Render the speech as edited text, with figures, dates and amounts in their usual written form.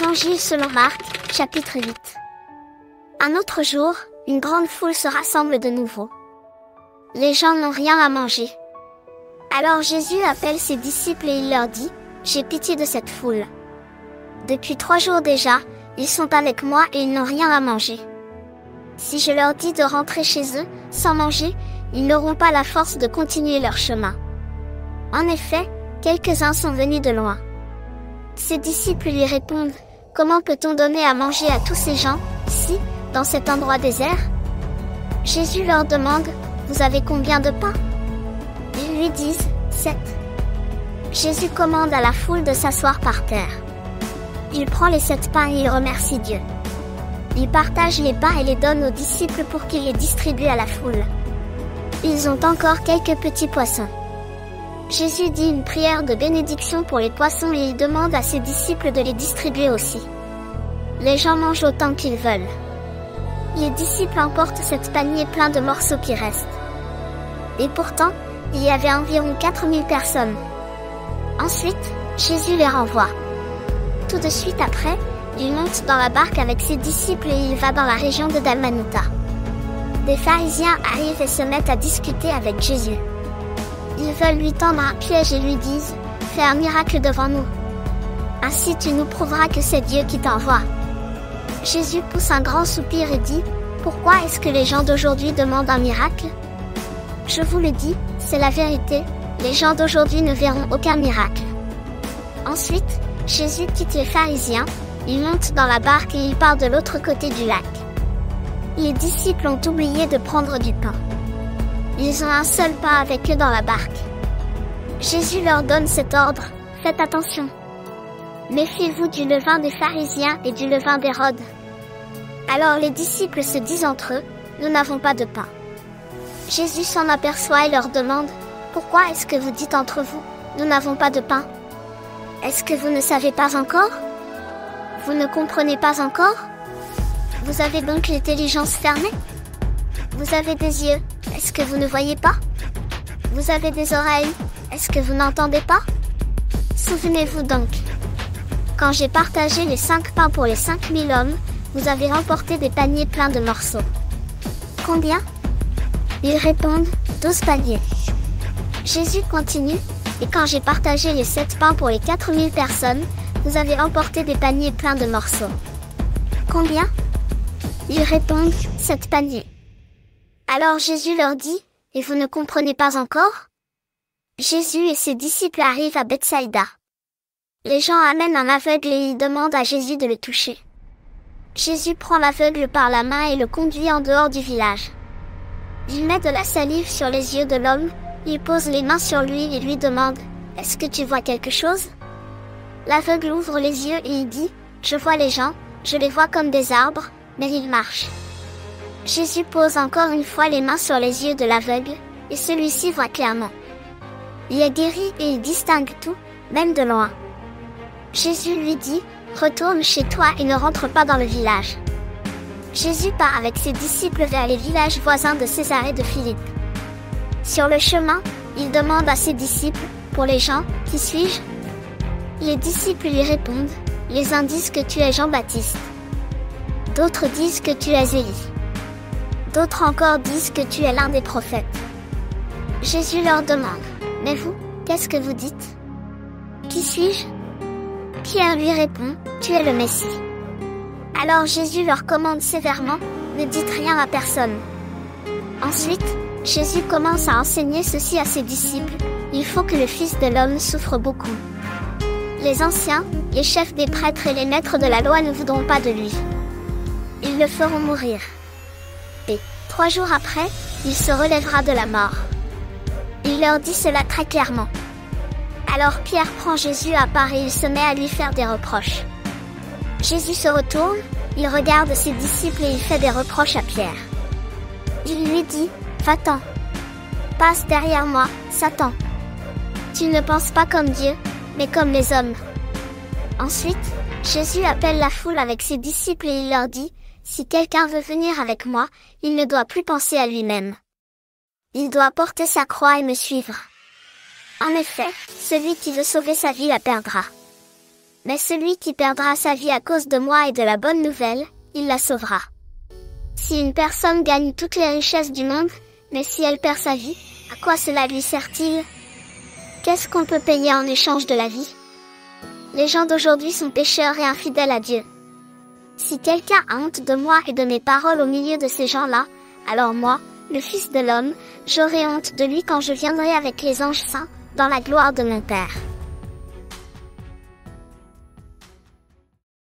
Évangile selon Marc, chapitre 8. Un autre jour, une grande foule se rassemble de nouveau. Les gens n'ont rien à manger. Alors Jésus appelle ses disciples et il leur dit, « J'ai pitié de cette foule. Depuis 3 jours déjà, ils sont avec moi et ils n'ont rien à manger. Si je leur dis de rentrer chez eux, sans manger, ils n'auront pas la force de continuer leur chemin. » En effet, quelques-uns sont venus de loin. Ses disciples lui répondent, « Comment peut-on donner à manger à tous ces gens, ici, dans cet endroit désert ?» Jésus leur demande, « Vous avez combien de pains ?» Ils lui disent, « 7. » Jésus commande à la foule de s'asseoir par terre. Il prend les 7 pains et il remercie Dieu. Il partage les pains et les donne aux disciples pour qu'ils les distribuent à la foule. Ils ont encore quelques petits poissons. Jésus dit une prière de bénédiction pour les poissons et il demande à ses disciples de les distribuer aussi. Les gens mangent autant qu'ils veulent. Les disciples emportent 7 paniers pleins de morceaux qui restent. Et pourtant, il y avait environ 4000 personnes. Ensuite, Jésus les renvoie. Tout de suite après, il monte dans la barque avec ses disciples et il va dans la région de Dalmanuta. Des pharisiens arrivent et se mettent à discuter avec Jésus. Ils veulent lui tendre un piège et lui disent, « Fais un miracle devant nous. Ainsi tu nous prouveras que c'est Dieu qui t'envoie. » Jésus pousse un grand soupir et dit, « Pourquoi est-ce que les gens d'aujourd'hui demandent un miracle? Je vous le dis, c'est la vérité, les gens d'aujourd'hui ne verront aucun miracle. » Ensuite, Jésus quitte les pharisiens, il monte dans la barque et il part de l'autre côté du lac. Les disciples ont oublié de prendre du pain. Ils ont un seul pain avec eux dans la barque. Jésus leur donne cet ordre, « Faites attention. Méfiez-vous du levain des pharisiens et du levain d'Hérode. » Alors les disciples se disent entre eux, « Nous n'avons pas de pain. » Jésus s'en aperçoit et leur demande, « Pourquoi est-ce que vous dites entre vous, nous n'avons pas de pain? Est-ce que vous ne savez pas encore? Vous ne comprenez pas encore? Vous avez donc l'intelligence fermée? Vous avez des yeux, est-ce que vous ne voyez pas? Vous avez des oreilles, est-ce que vous n'entendez pas? Souvenez-vous donc. Quand j'ai partagé les 5 pains pour les 5000 hommes, vous avez emporté des paniers pleins de morceaux. Combien? Ils répondent, 12 paniers. Jésus continue, et quand j'ai partagé les 7 pains pour les 4000 personnes, vous avez emporté des paniers pleins de morceaux. Combien? Ils répondent, 7 paniers. Alors Jésus leur dit, et vous ne comprenez pas encore? Jésus et ses disciples arrivent à Bethsaïda. Les gens amènent un aveugle et ils demandent à Jésus de le toucher. Jésus prend l'aveugle par la main et le conduit en dehors du village. Il met de la salive sur les yeux de l'homme, il pose les mains sur lui et lui demande, « Est-ce que tu vois quelque chose ?» L'aveugle ouvre les yeux et il dit, « Je vois les gens, je les vois comme des arbres, mais ils marchent. » Jésus pose encore une fois les mains sur les yeux de l'aveugle, et celui-ci voit clairement. Il est guéri et il distingue tout, même de loin. Jésus lui dit, « Retourne chez toi et ne rentre pas dans le village. » Jésus part avec ses disciples vers les villages voisins de Césarée de Philippe. Sur le chemin, il demande à ses disciples, « Pour les gens, qui suis-je » Les disciples lui répondent, « Les uns disent que tu es Jean-Baptiste. D'autres disent que tu es Élie. D'autres encore disent que tu es l'un des prophètes. » Jésus leur demande, « Mais vous, qu'est-ce que vous dites? Qui suis-je » Pierre lui répond, « Tu es le Messie. » Alors Jésus leur commande sévèrement, « Ne dites rien à personne. » Ensuite, Jésus commence à enseigner ceci à ses disciples, « Il faut que le Fils de l'homme souffre beaucoup. » Les anciens, les chefs des prêtres et les maîtres de la loi ne voudront pas de lui. Ils le feront mourir. Et, 3 jours après, il se relèvera de la mort. Il leur dit cela très clairement. Alors Pierre prend Jésus à part et il se met à lui faire des reproches. Jésus se retourne, il regarde ses disciples et il fait des reproches à Pierre. Il lui dit, « Va-t'en. Passe derrière moi, Satan. Tu ne penses pas comme Dieu, mais comme les hommes. » Ensuite, Jésus appelle la foule avec ses disciples et il leur dit, « Si quelqu'un veut venir avec moi, il ne doit plus penser à lui-même. Il doit porter sa croix et me suivre. En effet, celui qui veut sauver sa vie la perdra. Mais celui qui perdra sa vie à cause de moi et de la bonne nouvelle, il la sauvera. Si une personne gagne toutes les richesses du monde, mais si elle perd sa vie, à quoi cela lui sert-il? Qu'est-ce qu'on peut payer en échange de la vie? Les gens d'aujourd'hui sont pécheurs et infidèles à Dieu. Si quelqu'un a honte de moi et de mes paroles au milieu de ces gens-là, alors moi, le Fils de l'homme, j'aurai honte de lui quand je viendrai avec les anges saints, dans la gloire de mon Père.